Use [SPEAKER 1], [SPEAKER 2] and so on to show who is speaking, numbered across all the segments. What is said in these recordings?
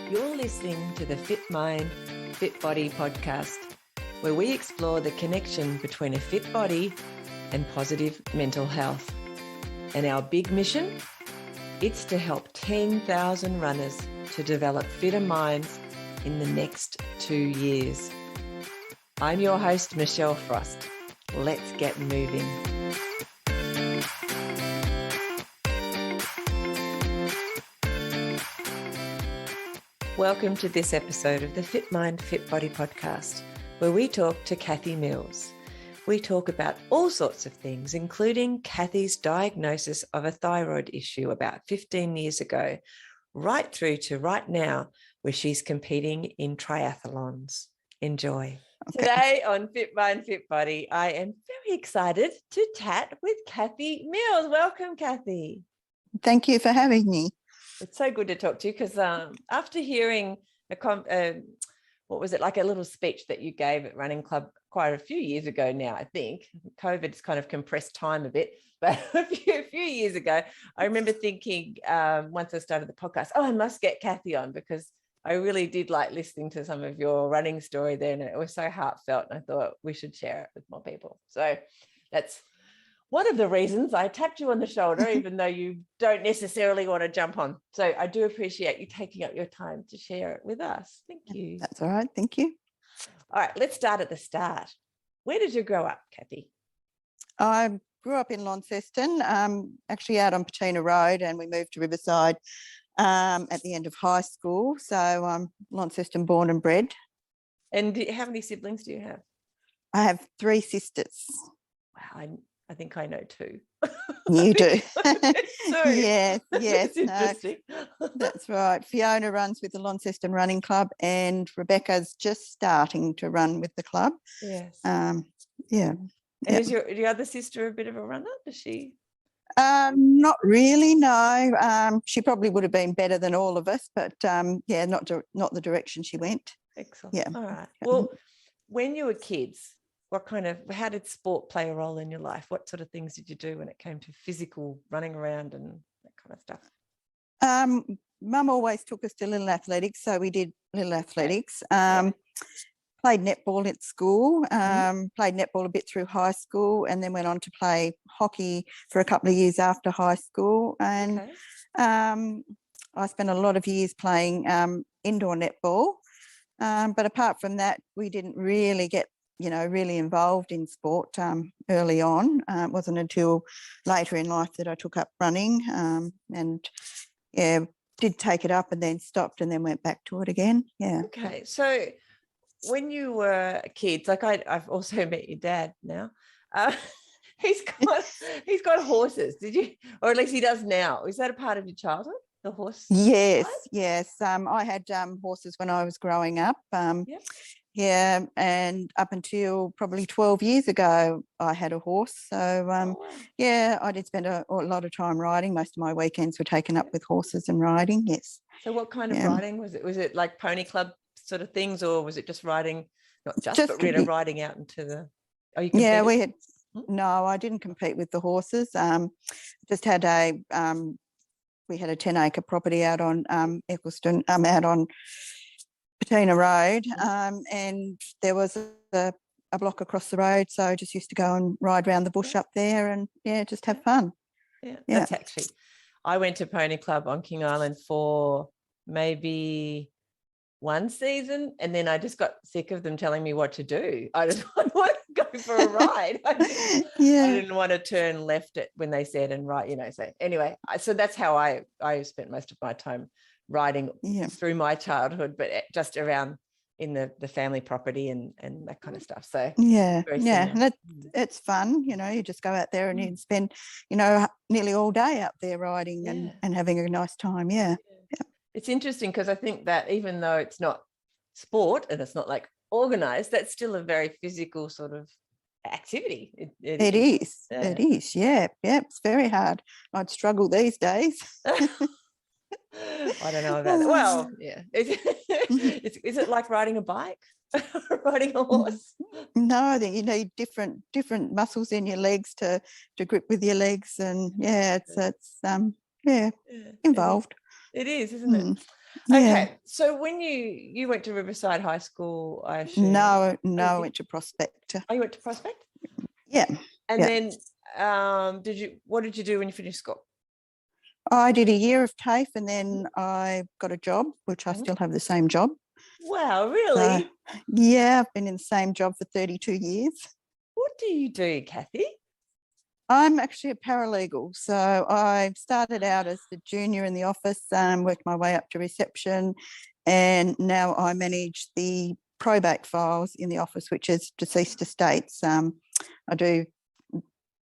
[SPEAKER 1] You're listening to the Fit Mind, Fit Body podcast, where we explore the connection between a fit body and positive mental health. And our big mission? It's to help 10,000 runners to develop fitter minds in the next 2 years. I'm your host, Michelle Frost. Let's get moving. Welcome to this episode of the Fit Mind, Fit Body podcast, where we talk to Kathy Mills. We talk about all sorts of things, including Kathy's diagnosis of a thyroid issue about 15 years ago, right through to right now, where she's competing in triathlons. Enjoy. Okay. Today on Fit Mind, Fit Body, I am very excited to chat with Kathy Mills. Welcome, Kathy.
[SPEAKER 2] Thank you for having me.
[SPEAKER 1] It's so good to talk to you because after hearing what was it, like a little speech that you gave at Running Club quite a few years ago now, I think. COVID's kind of compressed time a bit, but a few years ago, I remember thinking once I started the podcast, I must get Kathy on because I really did like listening to some of your running story there, and it was so heartfelt, and I thought we should share it with more people. So that's one of the reasons I tapped you on the shoulder, even though you don't necessarily want to jump on. So I do appreciate you taking up your time to share it with us. Thank you.
[SPEAKER 2] That's all right. Thank you.
[SPEAKER 1] All right, let's start at the start. Where did you grow up, Kathy?
[SPEAKER 2] I grew up in Launceston, actually out on Patina Road, and we moved to Riverside at the end of high school. So I'm Launceston born and bred.
[SPEAKER 1] And how many siblings do you have?
[SPEAKER 2] I have 3 sisters.
[SPEAKER 1] Wow, I think I know 2.
[SPEAKER 2] You do.
[SPEAKER 1] Yes.
[SPEAKER 2] That's
[SPEAKER 1] interesting.
[SPEAKER 2] That's right. Fiona runs with the Launceston Running Club, and Rebecca's just starting to run with the club.
[SPEAKER 1] Yes.
[SPEAKER 2] Yeah.
[SPEAKER 1] And is your other sister a bit of a runner? Does she?
[SPEAKER 2] Not really, no. She probably would have been better than all of us, but not the direction she went.
[SPEAKER 1] Excellent.
[SPEAKER 2] Yeah.
[SPEAKER 1] All right. Well, when you were kids, how did sport play a role in your life? What sort of things did you do when it came to physical running around and that kind of stuff?
[SPEAKER 2] Mum always took us to little athletics, so we did little athletics. Played netball at school, played netball a bit through high school, and then went on to play hockey for a couple of years after high school. And I spent a lot of years playing indoor netball. But apart from that, we didn't really get really involved in sport early on. It wasn't until later in life that I took up running and did take it up and then stopped and then went back to it again. Yeah.
[SPEAKER 1] Okay. So when you were kids, like I've also met your dad now. He's got horses. Did you, or at least he does now? Is that a part of your childhood? The horse?
[SPEAKER 2] Yes. I had horses when I was growing up. Yeah, and up until probably 12 years ago, I had a horse. So, I did spend a lot of time riding. Most of my weekends were taken up with horses and riding, yes.
[SPEAKER 1] So what kind of riding was it? Was it like pony club sort of things, or was it just riding, but really riding out into the... Oh, you competed?
[SPEAKER 2] Yeah, we had... No, I didn't compete with the horses. Just had we had a 10-acre property out on Eccleston, out on Patina Road, and there was a block across the road, so I just used to go and ride around the bush up there and just have fun.
[SPEAKER 1] That's actually, I went to Pony Club on King Island for maybe one season, and then I just got sick of them telling me what to do. I just wanted to go for a ride. I didn't want to turn left when they said and right, so anyway, so that's how I spent most of my time riding through my childhood, but just around in the family property and that kind of stuff. So
[SPEAKER 2] and it's fun. You just go out there and you spend nearly all day out there riding and having a nice time.
[SPEAKER 1] It's interesting because I think that even though it's not sport and it's not like organized, that's still a very physical sort of activity.
[SPEAKER 2] It is. It's very hard. I'd struggle these days.
[SPEAKER 1] I don't know about that. Well, is it like riding a bike? Riding a horse?
[SPEAKER 2] No, I think you need different muscles in your legs to grip with your legs, and it's involved.
[SPEAKER 1] It is, isn't it?
[SPEAKER 2] Yeah.
[SPEAKER 1] Okay. So when you went to Riverside High School, I assume.
[SPEAKER 2] No, I went to Prospect.
[SPEAKER 1] Oh, you went to Prospect?
[SPEAKER 2] Yeah.
[SPEAKER 1] And
[SPEAKER 2] yeah.
[SPEAKER 1] then what did you do when you finished school?
[SPEAKER 2] I did a year of TAFE and then I got a job, which I
[SPEAKER 1] Mhm.
[SPEAKER 2] still have the same job.
[SPEAKER 1] Wow, really?
[SPEAKER 2] So, yeah, I've been in the same job for 32 years.
[SPEAKER 1] What do you do, Kathy?
[SPEAKER 2] I'm actually a paralegal. So I started out as the junior in the office, worked my way up to reception, and now I manage the probate files in the office, which is deceased estates. I do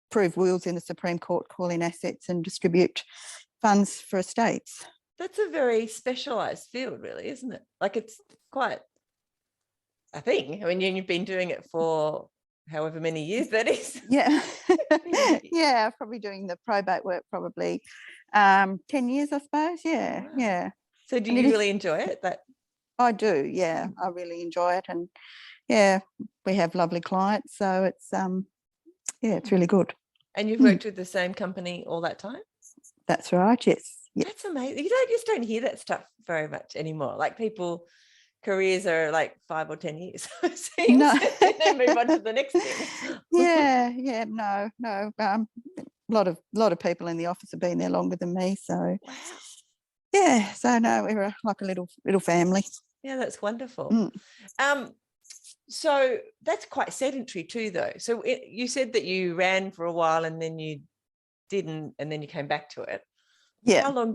[SPEAKER 2] prove wills in the Supreme Court, call in assets and distribute funds for estates.
[SPEAKER 1] That's a very specialized field, really, isn't it? Like it's quite a thing. I mean, you've been doing it for however many years that is.
[SPEAKER 2] Yeah. Yeah, probably doing the probate work probably 10 years, I suppose. Yeah.
[SPEAKER 1] Wow.
[SPEAKER 2] Yeah.
[SPEAKER 1] So do
[SPEAKER 2] And
[SPEAKER 1] you
[SPEAKER 2] it is-
[SPEAKER 1] really enjoy it?
[SPEAKER 2] I do. Yeah. I really enjoy it. And yeah, we have lovely clients. So it's, yeah, it's really good.
[SPEAKER 1] And you've worked with the same company all that time?
[SPEAKER 2] That's right. Yes. Yeah.
[SPEAKER 1] That's amazing. You just don't hear that stuff very much anymore. Like people, careers are like 5 or 10 years. It seems.
[SPEAKER 2] No.
[SPEAKER 1] And then move on to the next thing.
[SPEAKER 2] Yeah. No. A lot of people in the office have been there longer than me. So
[SPEAKER 1] Wow.
[SPEAKER 2] yeah. So no, we're like a little family.
[SPEAKER 1] Yeah, that's wonderful. So that's quite sedentary too, though. So you said that you ran for a while and then you didn't, and then you came back to it.
[SPEAKER 2] Yeah.
[SPEAKER 1] How long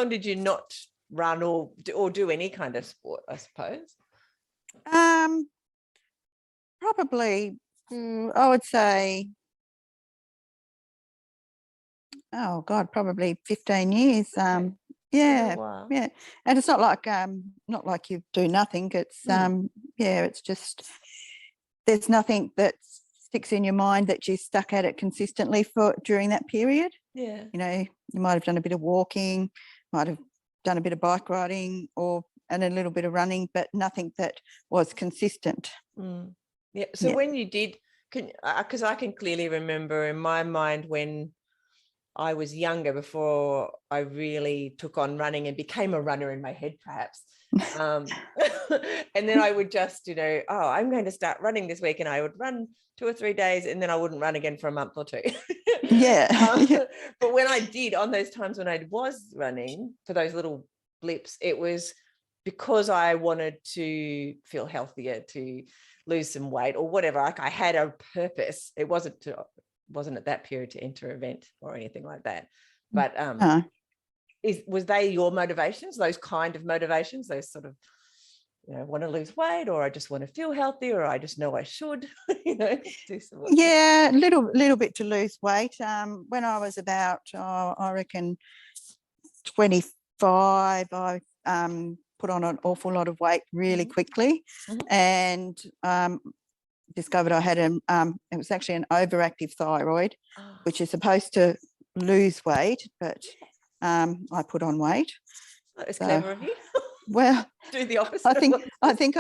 [SPEAKER 1] did you not run or do any kind of sport, I suppose?
[SPEAKER 2] Probably, I would say, oh God, probably 15 years.
[SPEAKER 1] Okay.
[SPEAKER 2] Yeah,
[SPEAKER 1] Wow.
[SPEAKER 2] yeah. And it's not like you do nothing. It's yeah, it's just there's nothing that sticks in your mind that you stuck at it consistently for during that period.
[SPEAKER 1] Yeah.
[SPEAKER 2] You know, you might have done a bit of walking, might have done a bit of bike riding and a little bit of running, but nothing that was consistent.
[SPEAKER 1] Yeah. So when you did, because I can clearly remember in my mind when I was younger, before I really took on running and became a runner in my head, perhaps. And then I would just, I'm going to start running this week, and I would run 2 or 3 days, and then I wouldn't run again for a month or two.
[SPEAKER 2] Yeah.
[SPEAKER 1] But when I did, on those times when I was running, for those little blips, it was because I wanted to feel healthier, to lose some weight or whatever. Like I had a purpose. It wasn't at that period to enter an event or anything like that. But was they your motivations, those kind of motivations, those sort of, want to lose weight, or I just want to feel healthy, or I just know I should, do some work?
[SPEAKER 2] Yeah, little bit to lose weight. When I was about, I reckon 25, I put on an awful lot of weight really quickly, and discovered I had it was actually an overactive thyroid, which is supposed to lose weight, but I put on weight.
[SPEAKER 1] That was clever of you.
[SPEAKER 2] Well,
[SPEAKER 1] do the opposite.
[SPEAKER 2] I think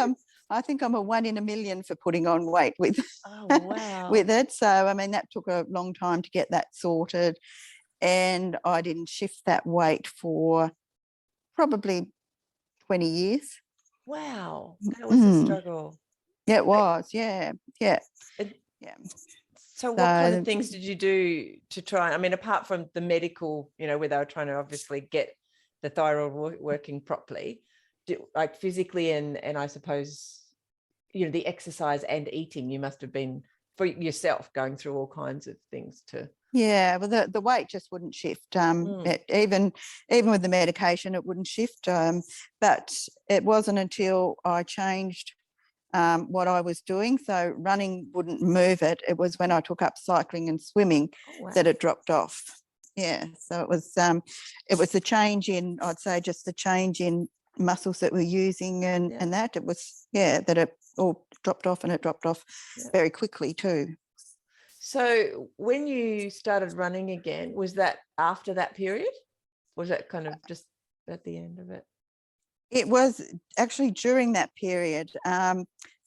[SPEAKER 2] I'm a 1 in a million for putting on weight with
[SPEAKER 1] wow.
[SPEAKER 2] with it. So I mean that took a long time to get that sorted, and I didn't shift that weight for probably 20 years.
[SPEAKER 1] Wow, that was a struggle.
[SPEAKER 2] Yeah, it was. Yeah.
[SPEAKER 1] So what kind of things did you do to try? I mean, apart from the medical, where they were trying to obviously get the thyroid working properly, like physically and I suppose, the exercise and eating, you must have been for yourself going through all kinds of things to.
[SPEAKER 2] Yeah, well, the weight just wouldn't shift. Even with the medication, it wouldn't shift. But it wasn't until I changed what I was doing, so running wouldn't move it. It was when I took up cycling and swimming that it dropped off. Yeah, so it was the change in, I'd say, just the change in muscles that we're using and that it was that it all dropped off, and it dropped off very quickly too.
[SPEAKER 1] So when you started running again, was that after that period? Was that kind of just at the end of it?
[SPEAKER 2] It was actually during that period.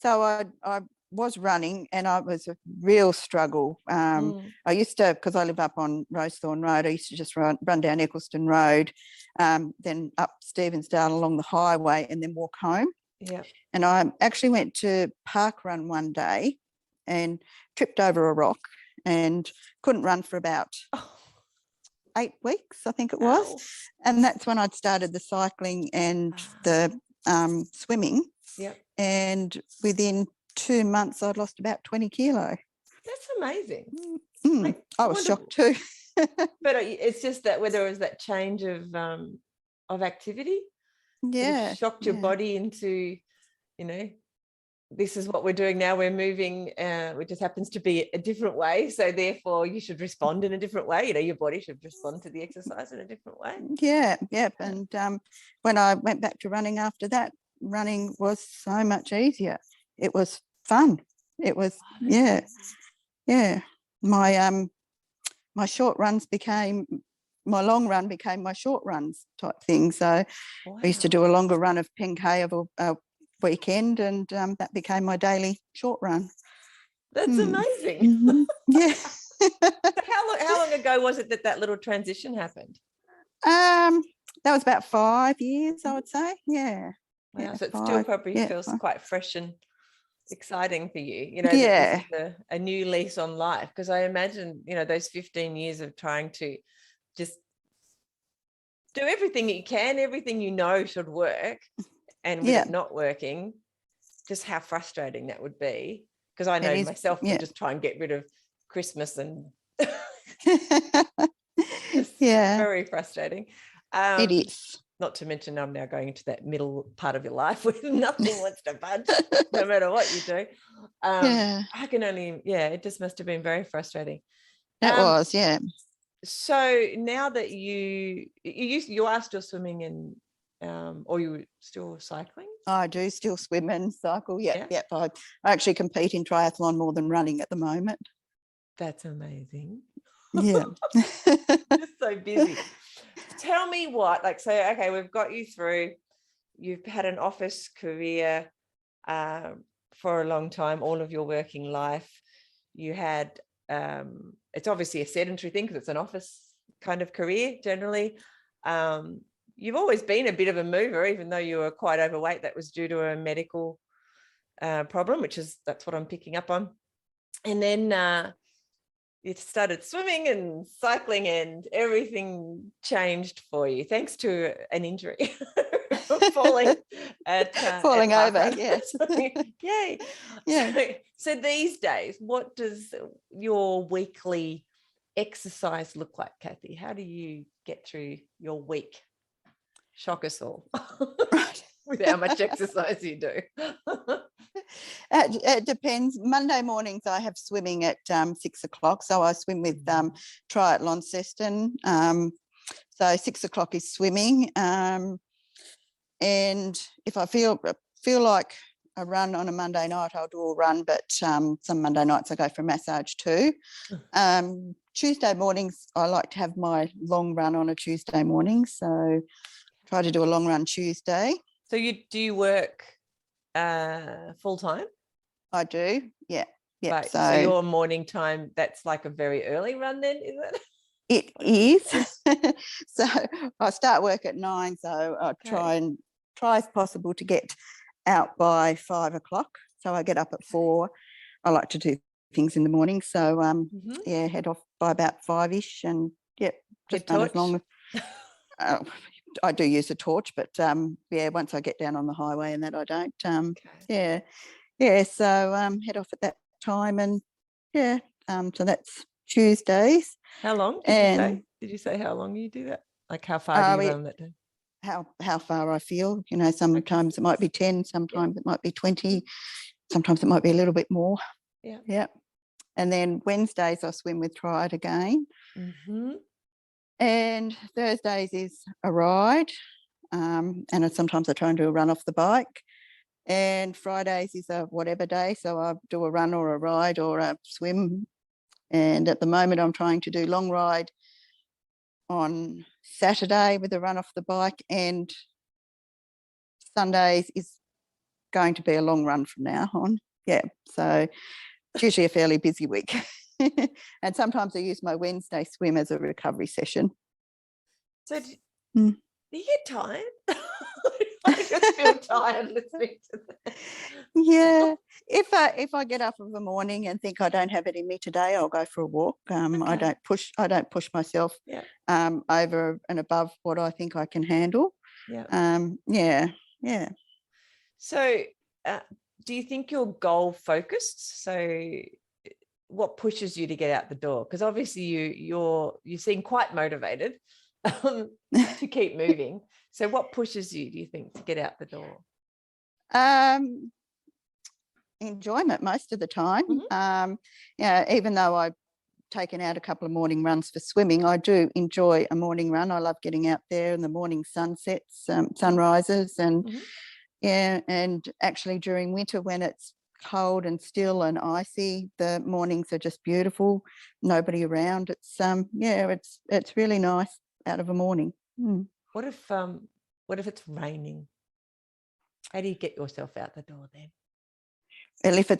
[SPEAKER 2] So I was running, and I was a real struggle. I used to, because I live up on Rosethorn Road, I used to just run down Eccleston Road, then up Stevensdale along the highway, and then walk home.
[SPEAKER 1] Yeah.
[SPEAKER 2] And I actually went to park run one day and tripped over a rock and couldn't run for about 8 weeks, I think it was.
[SPEAKER 1] Ow.
[SPEAKER 2] And that's when I'd started the cycling and the swimming.
[SPEAKER 1] Yeah.
[SPEAKER 2] And within 2 months, I'd lost about 20 kilo.
[SPEAKER 1] That's amazing.
[SPEAKER 2] Like, I was shocked too.
[SPEAKER 1] But it's just that whether it was that change of activity,
[SPEAKER 2] Yeah,
[SPEAKER 1] shocked your body into, this is what we're doing now. We're moving. It just happens to be a different way. So therefore, you should respond in a different way. Your body should respond to the exercise in a different way.
[SPEAKER 2] Yeah. And when I went back to running after that, running was so much easier. It was fun. It was, yeah. My short runs became, my long run became my short runs type thing. So I used to do a longer run of 10K of a weekend, and that became my daily short run.
[SPEAKER 1] That's amazing.
[SPEAKER 2] Yeah.
[SPEAKER 1] So how long ago was it that little transition happened?
[SPEAKER 2] That was about 5 years, I would say. Yeah.
[SPEAKER 1] Wow, so it still probably feels quite fresh and exciting for you,
[SPEAKER 2] Yeah.
[SPEAKER 1] this is a new lease on life, because I imagine, those 15 years of trying to just do everything you can, everything should work, and with it not working, just how frustrating that would be. Because I know myself would just try and get rid of Christmas and very frustrating.
[SPEAKER 2] It is.
[SPEAKER 1] Not to mention I'm now going into that middle part of your life where nothing wants to budge, no matter what you do. I can only, it just must have been very frustrating.
[SPEAKER 2] That was, yeah.
[SPEAKER 1] So now that you are still swimming and, or you still cycling?
[SPEAKER 2] I do still swim and cycle. Yep. I actually compete in triathlon more than running at the moment.
[SPEAKER 1] That's amazing.
[SPEAKER 2] Yeah.
[SPEAKER 1] Just so busy. Tell me okay, we've got you through, you've had an office career for a long time, all of your working life. You had, it's obviously a sedentary thing because it's an office kind of career generally. You've always been a bit of a mover, even though you were quite overweight. That was due to a medical problem, that's what I'm picking up on. And then you started swimming and cycling, and everything changed for you thanks to an injury. falling over.
[SPEAKER 2] Yes.
[SPEAKER 1] Yay.
[SPEAKER 2] Yeah.
[SPEAKER 1] So these days, what does your weekly exercise look like, Kathy? How do you get through your week? Shock us all.
[SPEAKER 2] Right.
[SPEAKER 1] With how much exercise you do.
[SPEAKER 2] It depends. Monday mornings I have swimming at 6 o'clock. So I swim with Triathlons Seston. So 6 o'clock is swimming. And if I feel like a run on a Monday night, I'll do a run, but some Monday nights I go for a massage too. Tuesday mornings, I like to have my long run on a Tuesday morning. So try to do a long run Tuesday.
[SPEAKER 1] So do you work full time?
[SPEAKER 2] I do, yeah.
[SPEAKER 1] Right. So your morning time, that's like a very early run then, is it?
[SPEAKER 2] It is. So I start work at 9, so I try if possible to get out by 5 o'clock. So I get up at 4. I like to do things in the morning. So head off by about 5-ish, and just run as long as I do use a torch, but once I get down on the highway and that I don't. So head off at that time, and so that's Tuesdays.
[SPEAKER 1] How long did you say? Did you say how long you do that? Like how far do you run that day?
[SPEAKER 2] How far I feel. Sometimes it might be 10, sometimes it might be 20, sometimes it might be a little bit more. Yeah. And then Wednesdays I swim with Triad again. And Thursdays is a ride, and sometimes I try and do a run off the bike. And Fridays is a whatever day, so I do a run or a ride or a swim. And at the moment I'm trying to do long ride on Saturday with a run off the bike, and Sundays is going to be a long run from now on. Yeah, so it's usually a fairly busy week. And sometimes I use my Wednesday swim as a recovery session.
[SPEAKER 1] So do you get tired? I just feel tired listening to that.
[SPEAKER 2] Yeah, if I get up in the morning and think I don't have it in me today, I'll go for a walk. I don't push myself over and above what I think I can handle. Yeah.
[SPEAKER 1] So do you think you're goal focused? So what pushes you to get out the door? Because obviously you seem quite motivated to keep moving. So what pushes you, do you think, to get out the door?
[SPEAKER 2] Enjoyment most of the time. Even though I've taken out a couple of morning runs for swimming, I do enjoy a morning run. I love getting out there in the morning sunsets, sunrises, and and actually during winter when it's cold and still and icy, the mornings are just beautiful. Nobody around. It's really nice out of a morning.
[SPEAKER 1] What if it's raining? How do you get yourself out the door then?
[SPEAKER 2] Well, if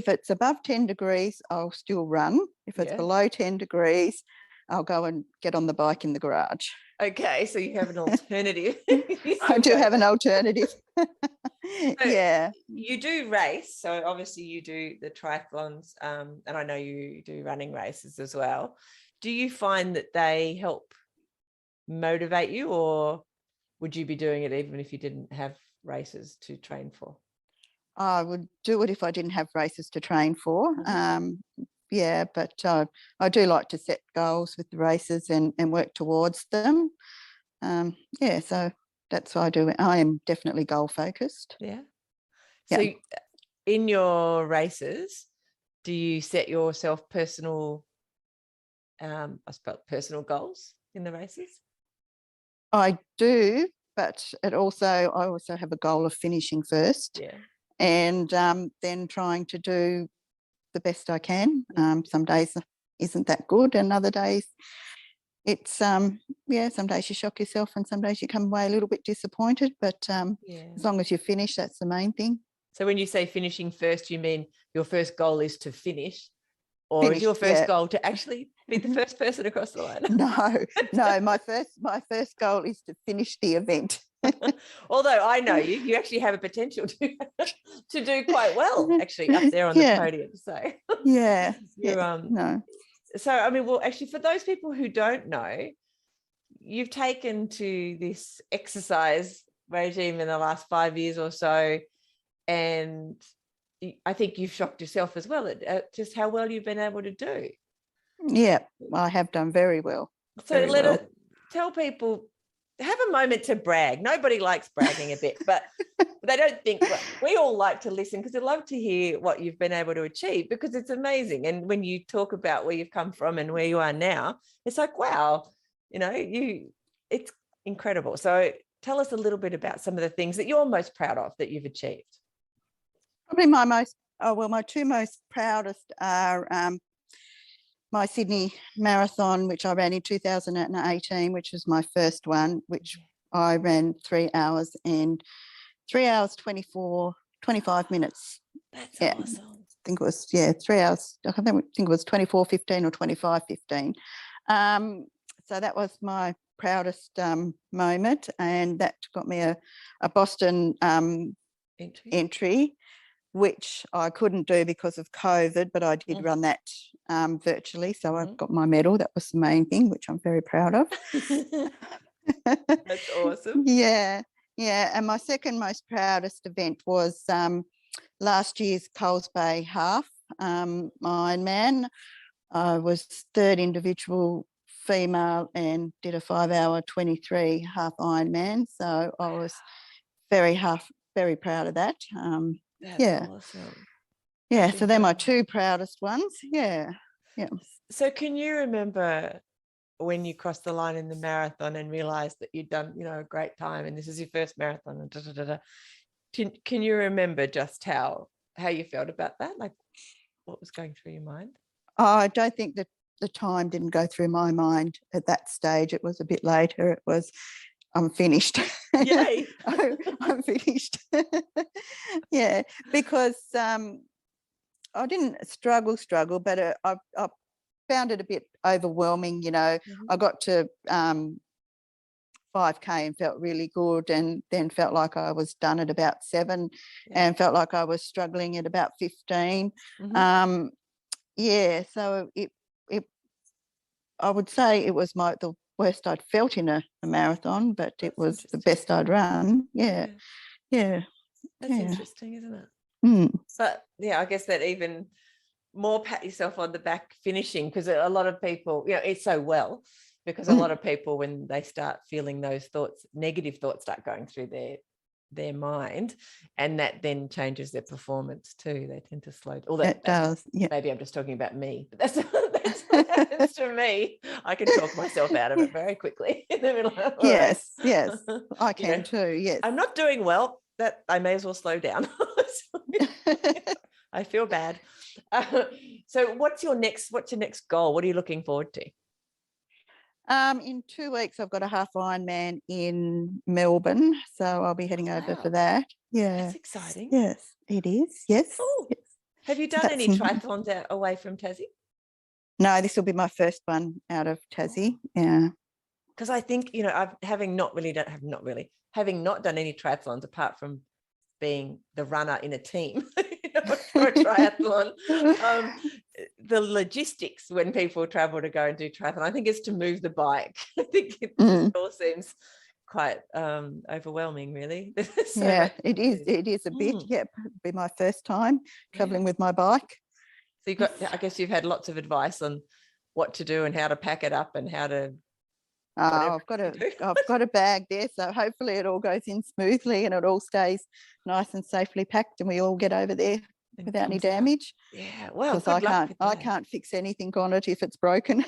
[SPEAKER 2] it's above 10 degrees, I'll still run. If it's below 10 degrees, I'll go and get on the bike in the garage.
[SPEAKER 1] Okay, so you have an alternative.
[SPEAKER 2] I do have an alternative.
[SPEAKER 1] So you do race, so obviously you do the triathlons, and I know you do running races as well. Do you find that they help motivate you, or would you be doing it even if you didn't have races to train for?
[SPEAKER 2] I would do it if I didn't have races to train for. But I do like to set goals with the races and work towards them. So that's what I do. I am definitely goal focused.
[SPEAKER 1] So in your races, do you set yourself personal goals in the races?
[SPEAKER 2] I do, but I also have a goal of finishing first. And then trying to do the best I can. Some days isn't that good, and other days it's some days you shock yourself and some days you come away a little bit disappointed, but as long as you finish, that's the main thing.
[SPEAKER 1] So when you say finishing first, you mean your first goal is to finish, or is your first goal to actually be the first person across the line?
[SPEAKER 2] No, my first goal is to finish the event.
[SPEAKER 1] Although I know you actually have a potential to do quite well, actually, up there on the podium. So
[SPEAKER 2] no.
[SPEAKER 1] So I mean, well, actually, for those people who don't know, you've taken to this exercise regime in the last 5 years or so, and I think you've shocked yourself as well at just how well you've been able to do.
[SPEAKER 2] Yeah, I have done very well.
[SPEAKER 1] So tell people, have a moment to brag. Nobody likes bragging a bit, but they don't think, well, we all like to listen because they love to hear what you've been able to achieve, because it's amazing. And when you talk about where you've come from and where you are now, it's like, wow, it's incredible. So tell us a little bit about some of the things that you're most proud of that you've achieved.
[SPEAKER 2] Probably my two most proudest are my Sydney Marathon, which I ran in 2018, which was my first one, which I ran 3 hours 25 minutes.
[SPEAKER 1] That's awesome.
[SPEAKER 2] I think it was 3 hours. I think it was 24:15 or 25:15. So that was my proudest moment, and that got me a Boston entry, which I couldn't do because of COVID, but I did run that virtually. So I got my medal. That was the main thing, which I'm very proud of.
[SPEAKER 1] That's awesome.
[SPEAKER 2] Yeah. And my second most proudest event was last year's Coles Bay half Ironman. I was third individual female and did a 5-hour 23 half Ironman. So I was very proud of that.
[SPEAKER 1] That's awesome.
[SPEAKER 2] So they're my two proudest ones.
[SPEAKER 1] So can you remember when you crossed the line in the marathon and realized that you'd done a great time and this is your first marathon, and can you remember just how you felt about that, like what was going through your mind?
[SPEAKER 2] I don't think that the time didn't go through my mind at that stage. It was a bit later. It was, I'm finished.
[SPEAKER 1] Yay.
[SPEAKER 2] I'm finished. Because I didn't struggle, but I found it a bit overwhelming. You know, I got to 5K and felt really good, and then felt like I was done at about 7, and felt like I was struggling at about 15. So it I would say it was the worst I'd felt in a marathon, but it was the best I'd run. Yeah.
[SPEAKER 1] That's interesting, isn't it?
[SPEAKER 2] Mm.
[SPEAKER 1] But yeah, I guess that even more pat yourself on the back finishing, because a lot of people, you know, it's so well, because a lot of people, when they start feeling those thoughts, negative thoughts start going through their mind, and that then changes their performance too. They tend to slow. Although
[SPEAKER 2] It does. Yeah.
[SPEAKER 1] Maybe I'm just talking about me, but that's what happens to me. I can talk myself out of it very quickly.
[SPEAKER 2] Yes, I can too. Yes,
[SPEAKER 1] I'm not doing well. That I may as well slow down. I feel bad. So what's your next goal? What are you looking forward to?
[SPEAKER 2] In 2 weeks, I've got a half Ironman in Melbourne, so I'll be heading over for that. Yeah,
[SPEAKER 1] that's exciting.
[SPEAKER 2] Yes, it is. Yes.
[SPEAKER 1] Oh,
[SPEAKER 2] yes.
[SPEAKER 1] Have you done any triathlons away from Tassie?
[SPEAKER 2] No, this will be my first one out of Tassie. Yeah,
[SPEAKER 1] because I think, you know, having not done any triathlons apart from being the runner in a team for a triathlon, the logistics when people travel to go and do triathlon, I think it's to move the bike. I think it all seems quite overwhelming, really.
[SPEAKER 2] It is a bit. Yep, it'll be my first time traveling with my bike.
[SPEAKER 1] So I guess you've had lots of advice on what to do and how to pack it up and how to.
[SPEAKER 2] I've got a bag there, so hopefully it all goes in smoothly and it all stays nice and safely packed, and we all get over there without any damage.
[SPEAKER 1] Yeah, well,
[SPEAKER 2] I can't fix anything on it if it's broken.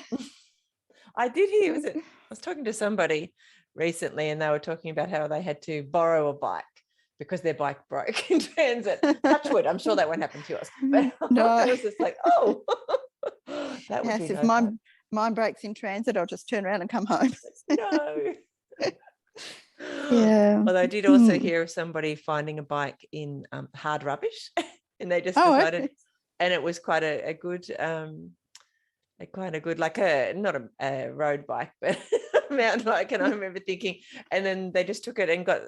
[SPEAKER 1] I did hear. I was talking to somebody recently, and they were talking about how they had to borrow a bike because their bike broke in transit. Touch wood, I'm sure that won't happen to yours. But
[SPEAKER 2] no,
[SPEAKER 1] it was just like, oh, that would be
[SPEAKER 2] if mine breaks in transit, I'll just turn around and come home.
[SPEAKER 1] No.
[SPEAKER 2] Yeah.
[SPEAKER 1] Well, I did also hear of somebody finding a bike in hard rubbish, and they just decided, and it was quite a good, like not a road bike, but a mountain bike. And I remember thinking, and then they just took it and got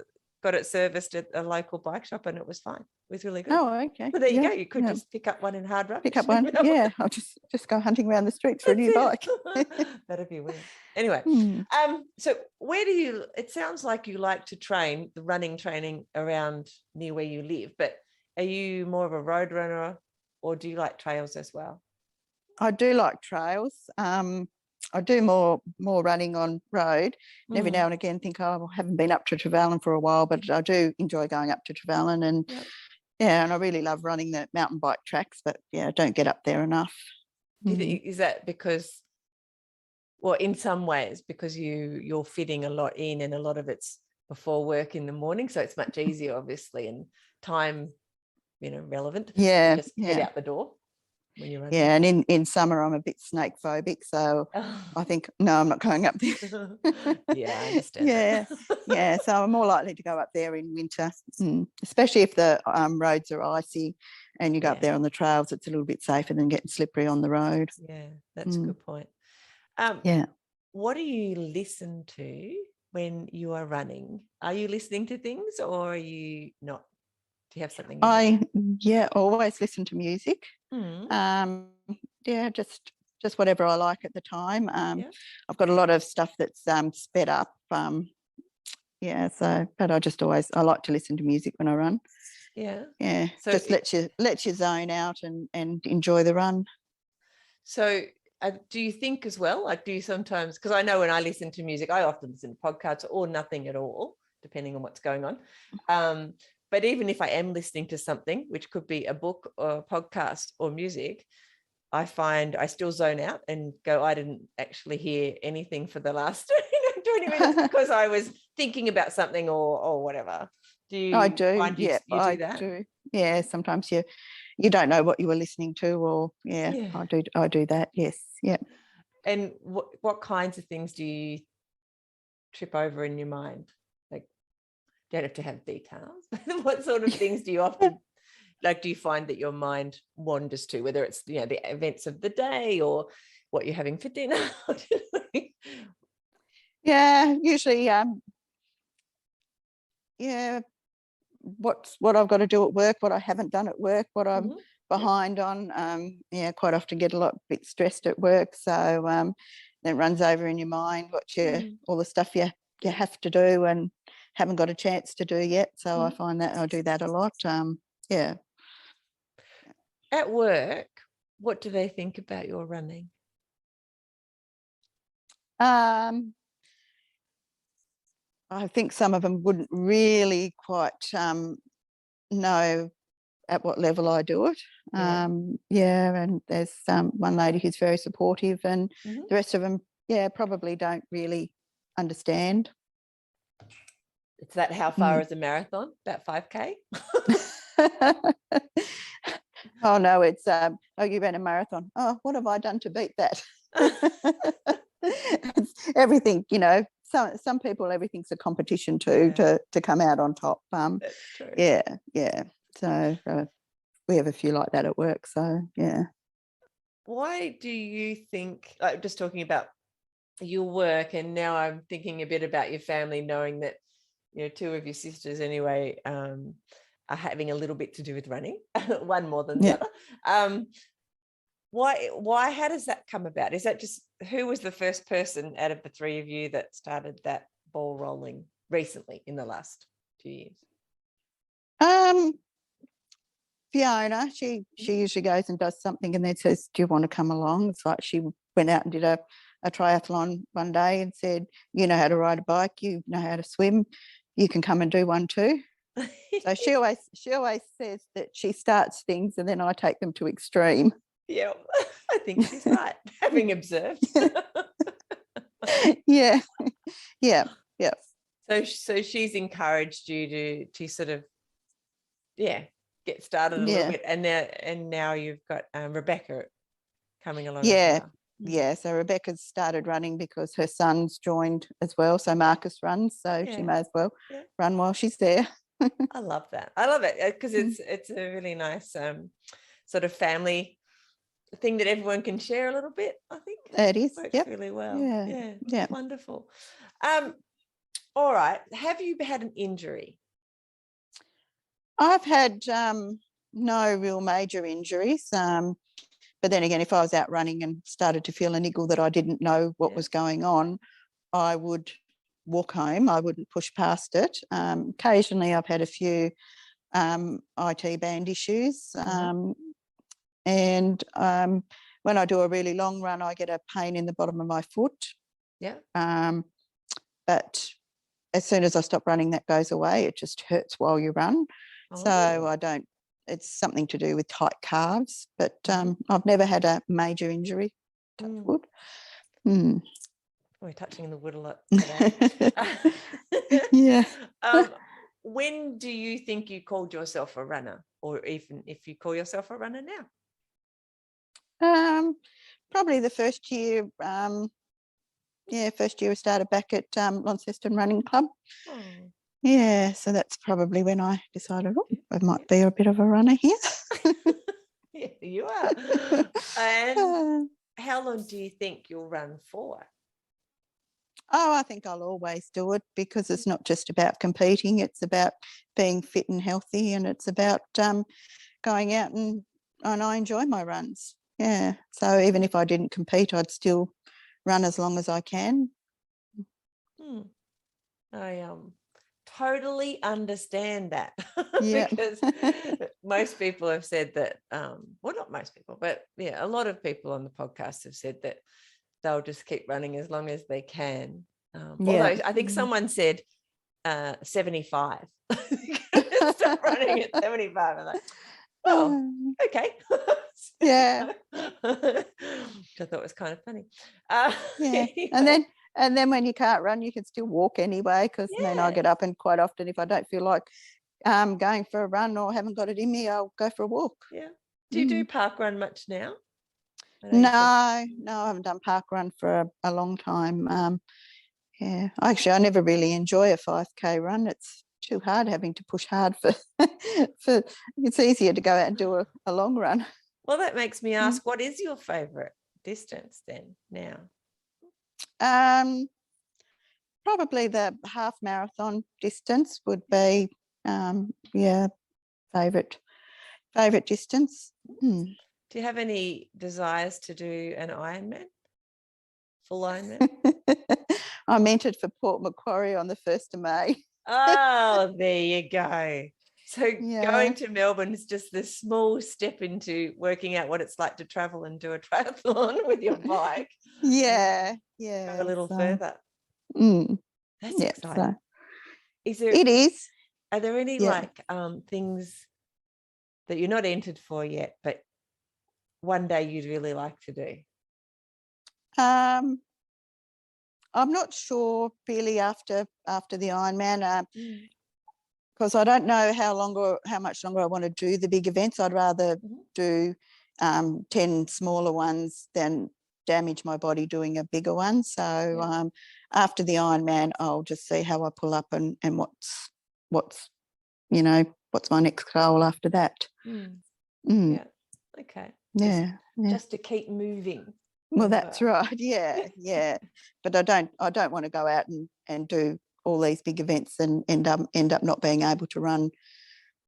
[SPEAKER 1] it serviced at a local bike shop, and it was fine. It was really good.
[SPEAKER 2] Oh, okay.
[SPEAKER 1] So there you go. You could just pick up one in hard rubbish.
[SPEAKER 2] Pick up one. Yeah, I'll just go hunting around the streets for a new bike.
[SPEAKER 1] That'd be weird. Anyway, so where do you? It sounds like you like to train the running training around near where you live, but are you more of a road runner, or do you like trails as well?
[SPEAKER 2] I do like trails. I do more running on road. Every now and again think, I haven't been up to Trevellyn for a while, but I do enjoy going up to Trevellyn, and and I really love running the mountain bike tracks, but I don't get up there enough.
[SPEAKER 1] Is that because, well, in some ways, because you're fitting a lot in, and a lot of it's before work in the morning, so it's much easier, obviously, and time, relevant. Just head out the door. When you're running.
[SPEAKER 2] Yeah, and in summer I'm a bit snake phobic, so I think no, I'm not going up there.
[SPEAKER 1] Yeah, I understand.
[SPEAKER 2] Yeah. So I'm more likely to go up there in winter, especially if the roads are icy, and you go up there on the trails. It's a little bit safer than getting slippery on the road.
[SPEAKER 1] Yeah, that's a good point. What do you listen to when you are running? Are you listening to things, or are you not? Do you have something?
[SPEAKER 2] I always listen to music. Just whatever I like at the time. I've got a lot of stuff that's sped up. But I like to listen to music when I run. Yeah. So just let you zone out and enjoy the run.
[SPEAKER 1] So do you think as well, like, do you sometimes, because I know when I listen to music, I often listen to podcasts or nothing at all, depending on what's going on. But even if I am listening to something, which could be a book or a podcast or music, I find I still zone out and go, I didn't actually hear anything for the last 20 minutes because I was thinking about something or whatever. Do you? I do. Find you do that?
[SPEAKER 2] Do. Yeah, sometimes you don't know what you were listening to, or I do that. Yes. Yeah.
[SPEAKER 1] And what kinds of things do you trip over in your mind? Don't have to have details. What sort of things do you often like, do you find that your mind wanders to, whether it's, you know, the events of the day or what you're having for dinner?
[SPEAKER 2] Yeah, usually, yeah, what I've got to do at work, what I haven't done at work, what I'm behind on. Yeah, quite often get a bit stressed at work. So then it runs over in your mind all the stuff you have to do and haven't got a chance to do yet. So I find that I do that a lot. Yeah.
[SPEAKER 1] At work, what do they think about your running?
[SPEAKER 2] I think some of them wouldn't really quite know at what level I do it. Yeah, and there's one lady who's very supportive, and the rest of them, probably don't really understand.
[SPEAKER 1] It's that how far is a marathon? About 5K?
[SPEAKER 2] Oh no, it's you ran a marathon. Oh, what have I done to beat that? It's everything, you know. Some people, everything's a competition too, to come out on top.
[SPEAKER 1] That's true.
[SPEAKER 2] Yeah. So we have a few like that at work. So yeah.
[SPEAKER 1] Why do you think, like, just talking about your work, and now I'm thinking a bit about your family, knowing that, you know, two of your sisters anyway are having a little bit to do with running, one more than the other. Why, how does that come about? Is that just, who was the first person out of the three of you that started that ball rolling recently in the last 2 years?
[SPEAKER 2] Fiona, she usually goes and does something and then says, do you want to come along? It's like she went out and did a triathlon one day and said, you know how to ride a bike, you know how to swim, you can come and do one too. So she always says that she starts things and then I take them to extreme.
[SPEAKER 1] Yeah, I think she's right, having observed.
[SPEAKER 2] Yeah.
[SPEAKER 1] So she's encouraged you to sort of, get started a little bit, and now you've got Rebecca coming along.
[SPEAKER 2] Yeah.
[SPEAKER 1] As well.
[SPEAKER 2] Yeah, so Rebecca's started running because her son's joined as well. So Marcus runs, so she may as well run while she's there.
[SPEAKER 1] I love that. I love it because it's a really nice sort of family thing that everyone can share a little bit. I think
[SPEAKER 2] it is.
[SPEAKER 1] Works really well.
[SPEAKER 2] Yeah.
[SPEAKER 1] Wonderful. All right. Have you had an injury?
[SPEAKER 2] I've had no real major injuries. But then again, if I was out running and started to feel a niggle that I didn't know what was going on, I would walk home. I wouldn't push past it. Occasionally I've had a few IT band issues. And when I do a really long run, I get a pain in the bottom of my foot.
[SPEAKER 1] Yeah.
[SPEAKER 2] But as soon as I stop running, that goes away. It just hurts while you run. So I don't, it's something to do with tight calves, but I've never had a major injury. Touch wood.
[SPEAKER 1] We're touching the wood a lot today.
[SPEAKER 2] Yeah.
[SPEAKER 1] When do you think you called yourself a runner, or even if you call yourself a runner now?
[SPEAKER 2] Probably the first year. First year I started back at Launceston Running Club. Yeah, so that's probably when I decided, I might be a bit of a runner here.
[SPEAKER 1] Yeah, you are. And how long do you think you'll run for?
[SPEAKER 2] Oh, I think I'll always do it because it's not just about competing, it's about being fit and healthy, and it's about going out and I enjoy my runs. Yeah, so even if I didn't compete, I'd still run as long as I can.
[SPEAKER 1] I totally understand that.
[SPEAKER 2] Yeah.
[SPEAKER 1] Because most people have said that, well, not most people, but a lot of people on the podcast have said that they'll just keep running as long as they can. Although I think someone said 75. Stop running at 75. I'm like, oh, okay.
[SPEAKER 2] Yeah.
[SPEAKER 1] Which I thought was kind of funny.
[SPEAKER 2] Anyway. And then when you can't run, you can still walk anyway, because then I get up and quite often if I don't feel like going for a run or haven't got it in me, I'll go for a walk.
[SPEAKER 1] Yeah. Do you do park run much now?
[SPEAKER 2] No, I haven't done park run for a long time. Actually, I never really enjoy a 5K run. It's too hard having to push hard for for it's easier to go out and do a long run.
[SPEAKER 1] Well, that makes me ask, what is your favourite distance then now?
[SPEAKER 2] Probably the half marathon distance would be favourite distance.
[SPEAKER 1] Do you have any desires to do an Ironman? Full Ironman?
[SPEAKER 2] I'm entered for Port Macquarie on the 1st of May.
[SPEAKER 1] Oh, there you go. So going to Melbourne is just this small step into working out what it's like to travel and do a triathlon with your bike.
[SPEAKER 2] Go
[SPEAKER 1] a little further. That's exciting.
[SPEAKER 2] It is.
[SPEAKER 1] Are there any things that you're not entered for yet, but one day you'd really like to do?
[SPEAKER 2] I'm not sure really after the Ironman, because I don't know how much longer I want to do the big events. I'd rather do 10 smaller ones than damage my body doing a bigger one. So after the Ironman, I'll just see how I pull up and what's my next goal after that.
[SPEAKER 1] Yeah. Okay.
[SPEAKER 2] Yeah.
[SPEAKER 1] Just to keep moving.
[SPEAKER 2] Well, that's right. Yeah. But I don't want to go out and do all these big events and end up not being able to run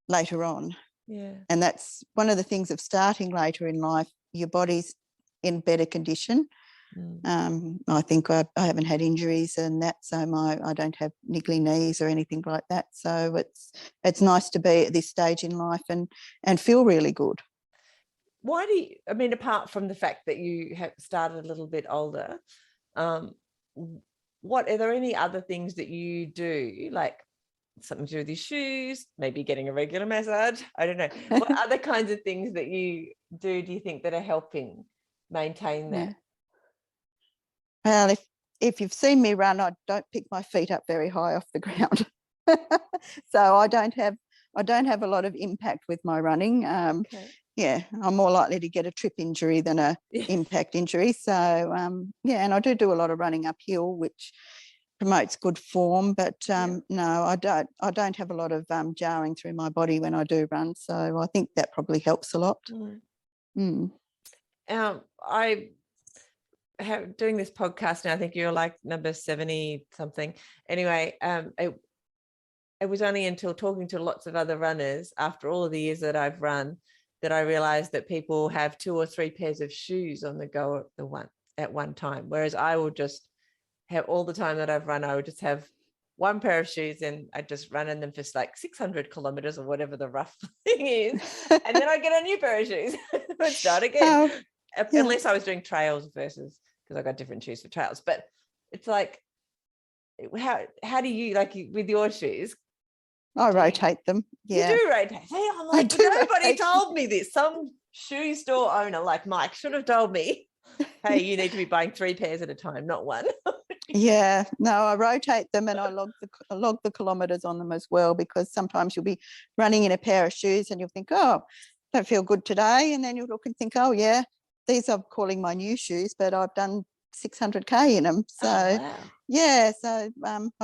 [SPEAKER 2] later on.
[SPEAKER 1] Yeah.
[SPEAKER 2] And that's one of the things of starting later in life. Your body's in better condition. I think I haven't had injuries and that, so I don't have niggly knees or anything like that. So it's nice to be at this stage in life and feel really good.
[SPEAKER 1] Why do you, apart from the fact that you have started a little bit older, what are there any other things that you do, like something to do with your shoes, maybe getting a regular massage? I don't know. What other kinds of things that you do you think that are helping maintain that?
[SPEAKER 2] Well, if you've seen me run, I don't pick my feet up very high off the ground. So I don't have a lot of impact with my running. Yeah, I'm more likely to get a trip injury than a impact injury. So and I do a lot of running uphill, which promotes good form. But no, I don't have a lot of jarring through my body when I do run. So I think that probably helps a lot.
[SPEAKER 1] I have doing this podcast now. I think you're like number 70 something. Anyway, it was only until talking to lots of other runners after all of the years that I've run that I realized that people have 2 or 3 pairs of shoes on the go at one time. Whereas I will just have, all the time that I've run, I would just have one pair of shoes and I just run in them for like 600 kilometers or whatever the rough thing is. And then I get a new pair of shoes and start again. Unless I was doing trails because I got different shoes for trails. But it's like, how do you, like with your shoes?
[SPEAKER 2] I rotate them. Yeah.
[SPEAKER 1] You do rotate. Hey, I'm like, nobody told me this. Some shoe store owner like Mike should have told me, hey, you need to be buying 3 pairs at a time, not one.
[SPEAKER 2] Yeah. No, I rotate them and I log the kilometres on them as well, because sometimes you'll be running in a pair of shoes and you'll think, oh, don't feel good today. And then you'll look and think, oh, yeah, these I'm calling my new shoes, but I've done 600K in them. So, I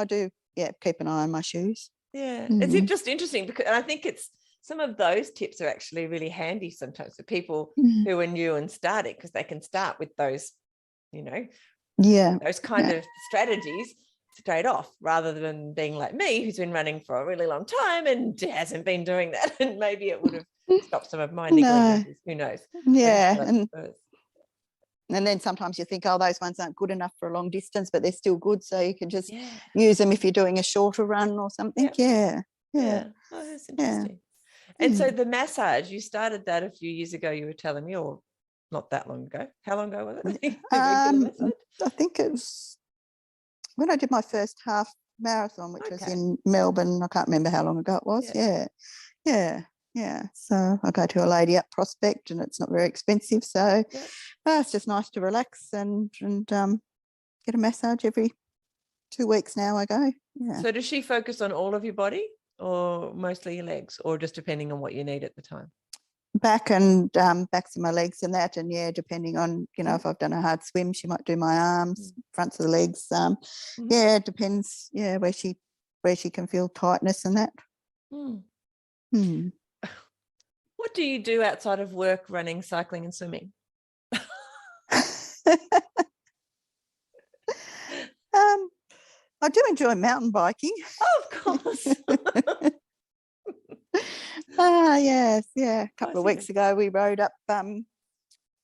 [SPEAKER 2] do, keep an eye on my shoes.
[SPEAKER 1] Yeah, it's just interesting because I think it's some of those tips are actually really handy sometimes for people who are new and starting, because they can start with those, those kind of strategies straight off, rather than being like me, who's been running for a really long time and hasn't been doing that. And maybe it would have stopped some of my negligence. Who knows?
[SPEAKER 2] Yeah. And then sometimes you think, oh, those ones aren't good enough for a long distance, but they're still good. So you can just use them if you're doing a shorter run or something. Yeah.
[SPEAKER 1] Oh, that's interesting. And so the massage, you started that a few years ago, you were telling me, or not that long ago. How long ago was it?
[SPEAKER 2] I think it was when I did my first half marathon, which was in Melbourne. I can't remember how long ago it was. Yeah. So I go to a lady up Prospect and it's not very expensive. So it's just nice to relax and get a massage every 2 weeks now I go. Yeah.
[SPEAKER 1] So does she focus on all of your body or mostly your legs, or just depending on what you need at the time?
[SPEAKER 2] Back and backs of my legs and that. And depending on, if I've done a hard swim, she might do my arms, fronts of the legs. Yeah, it depends. Yeah, where she where she can feel tightness and that.
[SPEAKER 1] Hmm. What do you do outside of work, running, cycling and swimming?
[SPEAKER 2] I do enjoy mountain biking.
[SPEAKER 1] Oh, of course.
[SPEAKER 2] Yes, yeah. A couple of weeks ago we rode up Ben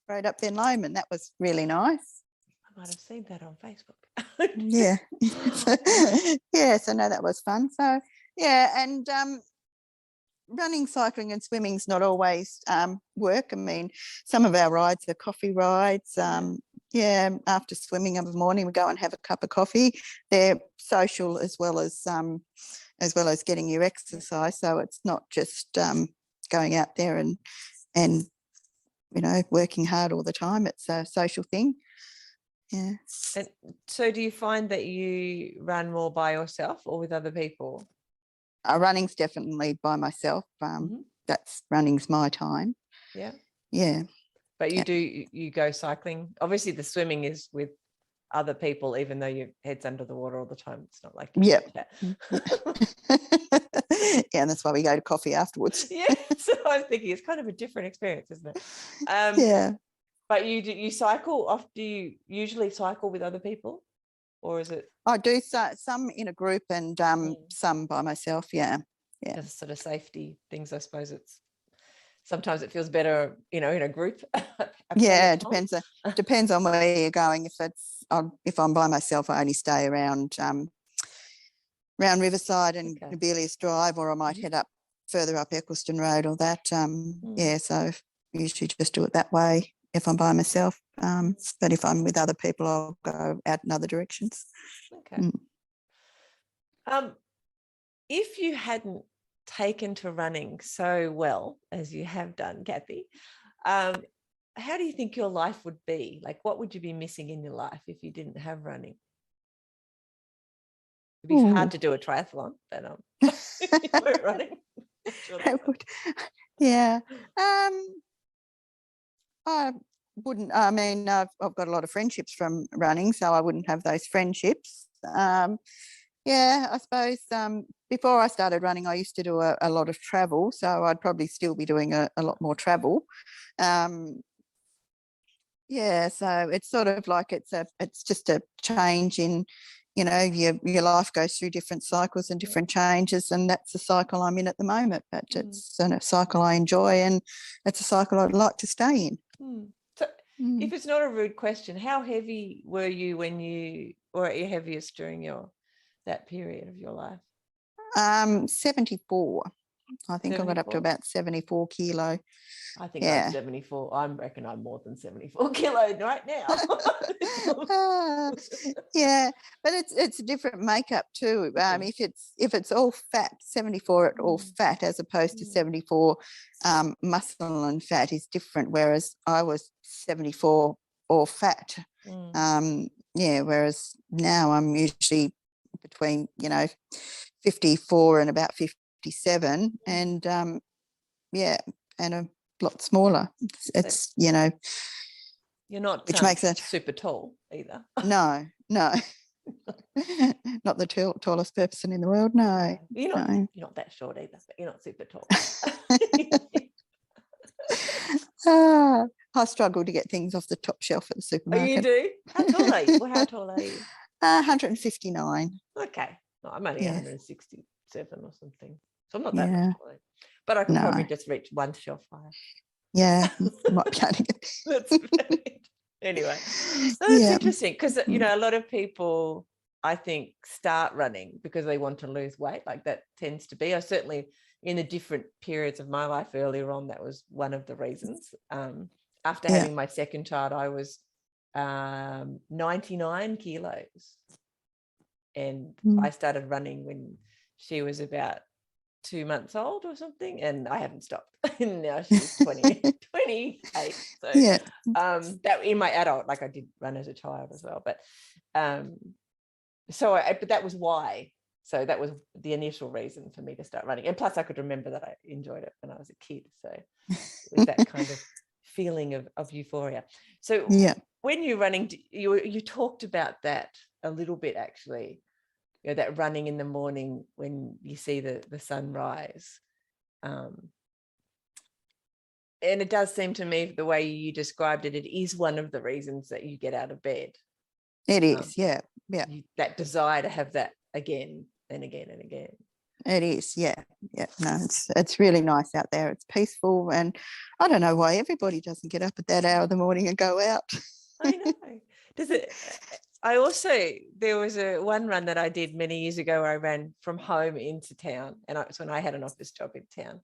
[SPEAKER 2] Lomond. That was really nice.
[SPEAKER 1] I might have seen that on Facebook.
[SPEAKER 2] Yeah. Yeah, so no, that was fun. So yeah, and running, cycling and swimming's not always work. I mean, some of our rides are coffee rides. Yeah, after swimming in the morning, we go and have a cup of coffee. They're social as well as getting your exercise. So it's not just going out there and working hard all the time. It's a social thing. Yeah.
[SPEAKER 1] And so do you find that you run more by yourself or with other people?
[SPEAKER 2] Running's definitely by myself. That's running's my time.
[SPEAKER 1] Yeah.
[SPEAKER 2] Yeah.
[SPEAKER 1] But you go cycling. Obviously the swimming is with other people, even though your head's under the water all the time. It's not like
[SPEAKER 2] yeah. Yeah, and that's why we go to coffee afterwards.
[SPEAKER 1] Yeah. So I'm thinking it's kind of a different experience, isn't it?
[SPEAKER 2] Yeah.
[SPEAKER 1] But you cycle off. Do you usually cycle with other people, or is it?
[SPEAKER 2] I do some in a group and some by myself. Yeah.
[SPEAKER 1] Just sort of safety things, I suppose. Sometimes it feels better, in a group.
[SPEAKER 2] Yeah, it depends on where you're going. If I'm by myself, I only stay around Riverside and Nobelius Drive, or I might head up further up Eccleston Road or that. Yeah, so usually just do it that way if I'm by myself. But if I'm with other people, I'll go out in other directions.
[SPEAKER 1] Okay. If you hadn't taken to running so well as you have done, Kathy, how do you think your life would be? Like, what would you be missing in your life if you didn't have running? It'd be hard to do a triathlon, but you weren't running.
[SPEAKER 2] Yeah. I wouldn't. I mean, I've got a lot of friendships from running, so I wouldn't have those friendships. Yeah, I suppose before I started running, I used to do a lot of travel, so I'd probably still be doing a lot more travel. Yeah, so it's sort of like it's just a change in, your life goes through different cycles and different changes, and that's the cycle I'm in at the moment. But it's a cycle I enjoy, and it's a cycle I'd like to stay in.
[SPEAKER 1] So, if it's not a rude question, how heavy were you when you were at your heaviest during that period of your life?
[SPEAKER 2] 74. I think 74? I got up to about 74 kilo.
[SPEAKER 1] I think I'm 74. I reckon I'm more than 74 kilos right now.
[SPEAKER 2] Yeah, but it's a different makeup too. If it's all fat, 74 at all fat as opposed to 74 muscle and fat is different. Whereas I was 74 all fat. Whereas now I'm usually between 54 and about 57, and and a lot smaller. It's you're
[SPEAKER 1] not,
[SPEAKER 2] which makes it
[SPEAKER 1] super tall either.
[SPEAKER 2] No, not the tallest person in the world. No,
[SPEAKER 1] you're not that short either, but you're not super tall.
[SPEAKER 2] I struggle to get things off the top shelf at the supermarket.
[SPEAKER 1] Oh, you do? How tall are you? Well, how tall are you?
[SPEAKER 2] 159.
[SPEAKER 1] Okay, I'm only 167 or something, so I'm not that much taller. But I could probably just reach one shelf higher.
[SPEAKER 2] Yeah, might be able to get.
[SPEAKER 1] That's anyway. So that's interesting, because a lot of people, I think, start running because they want to lose weight. Like that tends to be. I certainly, in the different periods of my life earlier on, that was one of the reasons. After having my second child, I was 99 kilos, and I started running when she was about 2 months old or something, and I haven't stopped. And now she's 28. So that in my adult, like I did run as a child as well, but but that was why. So that was the initial reason for me to start running, and plus I could remember that I enjoyed it when I was a kid, so it was that kind of feeling of euphoria. So when you're running, you talked about that a little bit actually, that running in the morning when you see the sun rise. And it does seem to me, the way you described it, it is one of the reasons that you get out of bed.
[SPEAKER 2] It is, yeah.
[SPEAKER 1] That desire to have that again and again and again.
[SPEAKER 2] It is, yeah. No, it's really nice out there. It's peaceful, and I don't know why everybody doesn't get up at that hour of the morning and go out.
[SPEAKER 1] I know. Does it? There was one run that I did many years ago where I ran from home into town, and it was when I had an office job in town.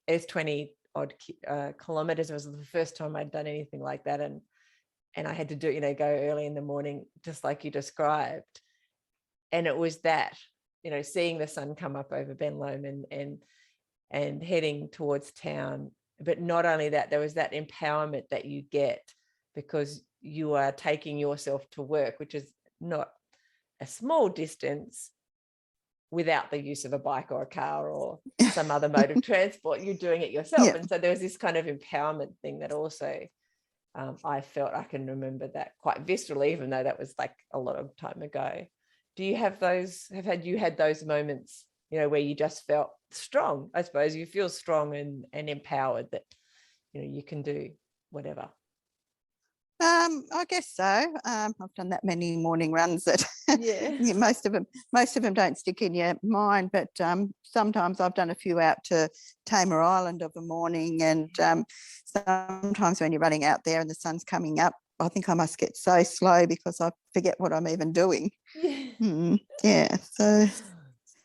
[SPEAKER 1] It was 20 odd kilometers. It was the first time I'd done anything like that, and I had to do, go early in the morning, just like you described. And it was that, seeing the sun come up over Ben Lomond and heading towards town. But not only that, there was that empowerment that you get because you are taking yourself to work, which is not a small distance without the use of a bike or a car or some other mode of transport. You're doing it yourself. Yeah. And so there was this kind of empowerment thing that also I felt. I can remember that quite viscerally, even though that was like a lot of time ago. Do you have those, you had those moments, where you just felt strong? I suppose you feel strong and empowered that, you can do whatever.
[SPEAKER 2] I guess so. I've done that many morning runs that most of them don't stick in your mind, but sometimes I've done a few out to Tamar Island of a morning, and sometimes when you're running out there and the sun's coming up, I think I must get so slow because I forget what I'm even doing. Yeah. So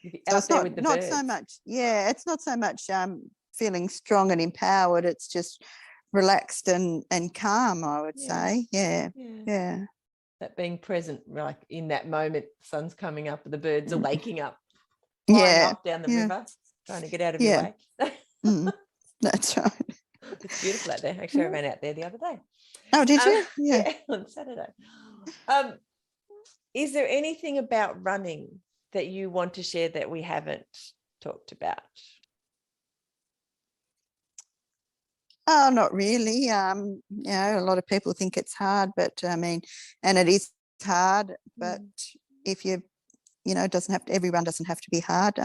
[SPEAKER 2] it's not so much. Yeah, it's not so much feeling strong and empowered. It's just relaxed and calm, I would say. Yeah.
[SPEAKER 1] That being present, like in that moment, the sun's coming up, the birds are waking up, off down the river, trying to get out of your way.
[SPEAKER 2] That's right.
[SPEAKER 1] It's beautiful out there. Actually, I ran out there the other day.
[SPEAKER 2] Oh, did you? Yeah,
[SPEAKER 1] on Saturday. Is there anything about running that you want to share that we haven't talked about?
[SPEAKER 2] Oh, not really. A lot of people think it's hard, but and it is hard, but if it doesn't have to, every run doesn't have to be hard.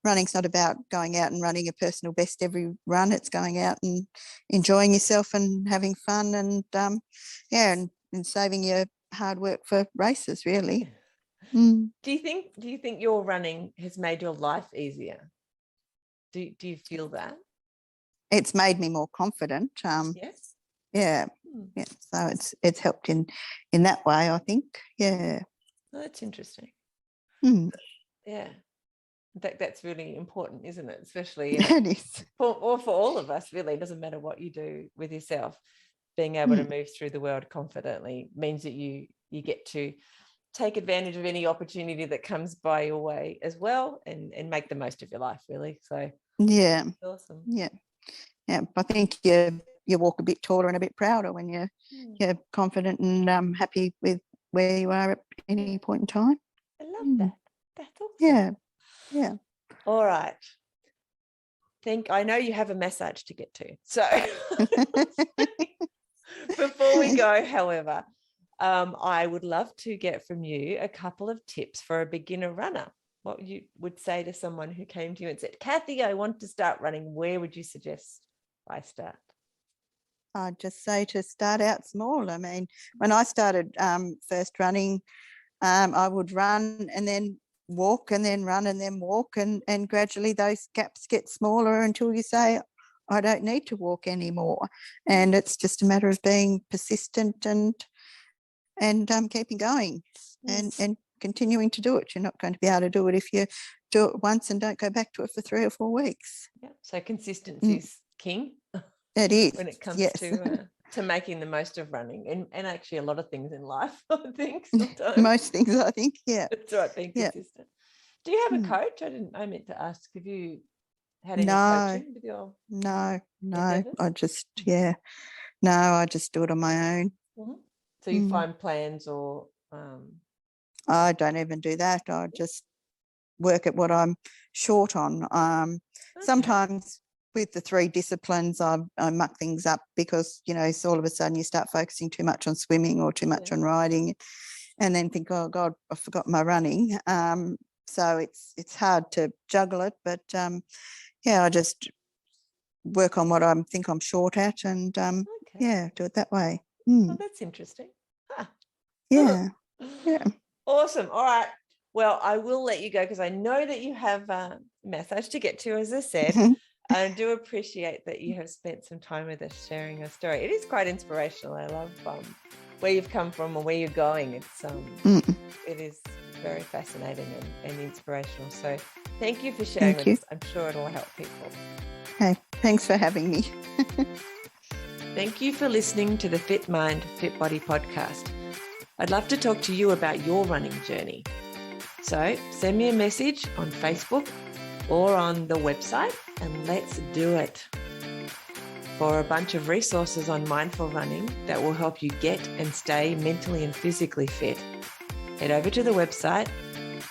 [SPEAKER 2] Running's not about going out and running a personal best every run. It's going out and enjoying yourself and having fun and and saving your hard work for races, really.
[SPEAKER 1] Do you think your running has made your life easier? Do you feel that?
[SPEAKER 2] It's made me more confident.
[SPEAKER 1] Yes.
[SPEAKER 2] Yeah. So it's helped in that way, I think. Yeah.
[SPEAKER 1] Oh, that's interesting.
[SPEAKER 2] Yeah.
[SPEAKER 1] In fact, that's really important, isn't it? Especially
[SPEAKER 2] it is.
[SPEAKER 1] for all of us, really. It doesn't matter what you do with yourself. Being able to move through the world confidently means that you get to take advantage of any opportunity that comes by your way as well, and make the most of your life, really. So
[SPEAKER 2] yeah,
[SPEAKER 1] awesome.
[SPEAKER 2] Yeah. I think you walk a bit taller and a bit prouder when you're confident and happy with where you are at any point in time.
[SPEAKER 1] I love that. That's awesome.
[SPEAKER 2] Yeah.
[SPEAKER 1] All right. I know you have a massage to get to. So before we go, however, I would love to get from you a couple of tips for a beginner runner. What you would say to someone who came to you and said, Kathy, I want to start running. Where would you suggest I start?
[SPEAKER 2] I'd just say to start out small. When I started first running, I would run and then walk and then run and then walk, and gradually those gaps get smaller until you say, I don't need to walk anymore. And it's just a matter of being persistent and keeping going and continuing to do it. You're not going to be able to do it if you do it once and don't go back to it for 3 or 4 weeks.
[SPEAKER 1] Yeah. So consistency is king.
[SPEAKER 2] It is.
[SPEAKER 1] When it comes to making the most of running and actually a lot of things in life, I think sometimes.
[SPEAKER 2] Most things, I think, yeah.
[SPEAKER 1] That's right, being consistent. Do you have a coach? I meant to ask, have you had any coaching with your
[SPEAKER 2] No.
[SPEAKER 1] endeavors?
[SPEAKER 2] I just do it on my own.
[SPEAKER 1] Mm-hmm. So you find plans or
[SPEAKER 2] I don't even do that. I just work at what I'm short on. Sometimes with the 3 disciplines, I muck things up because, so all of a sudden you start focusing too much on swimming or too much on riding. and then think, oh God, I forgot my running. So it's hard to juggle it, but I just work on what I think I'm short at, and
[SPEAKER 1] Okay.
[SPEAKER 2] do it that way.
[SPEAKER 1] Oh, that's interesting. Huh.
[SPEAKER 2] Yeah. Yeah.
[SPEAKER 1] Awesome. All right. Well, I will let you go because I know that you have a massage to get to, as I said. I do appreciate that you have spent some time with us sharing your story. It is quite inspirational. I love where you've come from and where you're going. It's it is very fascinating and inspirational. So thank you for sharing with us. I'm sure it'll help people.
[SPEAKER 2] Hey, thanks for having me.
[SPEAKER 1] Thank you for listening to the Fit Mind, Fit Body podcast. I'd love to talk to you about your running journey. So send me a message on Facebook or on the website and let's do it. For a bunch of resources on mindful running that will help you get and stay mentally and physically fit, head over to the website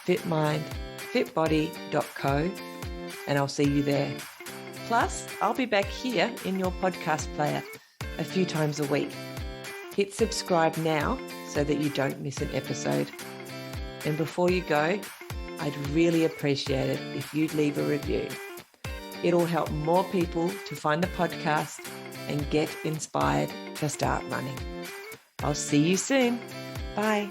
[SPEAKER 1] fitmindfitbody.co and I'll see you there. Plus, I'll be back here in your podcast player a few times a week. Hit subscribe now so that you don't miss an episode. And before you go, I'd really appreciate it if you'd leave a review. It'll help more people to find the podcast and get inspired to start running. I'll see you soon. Bye.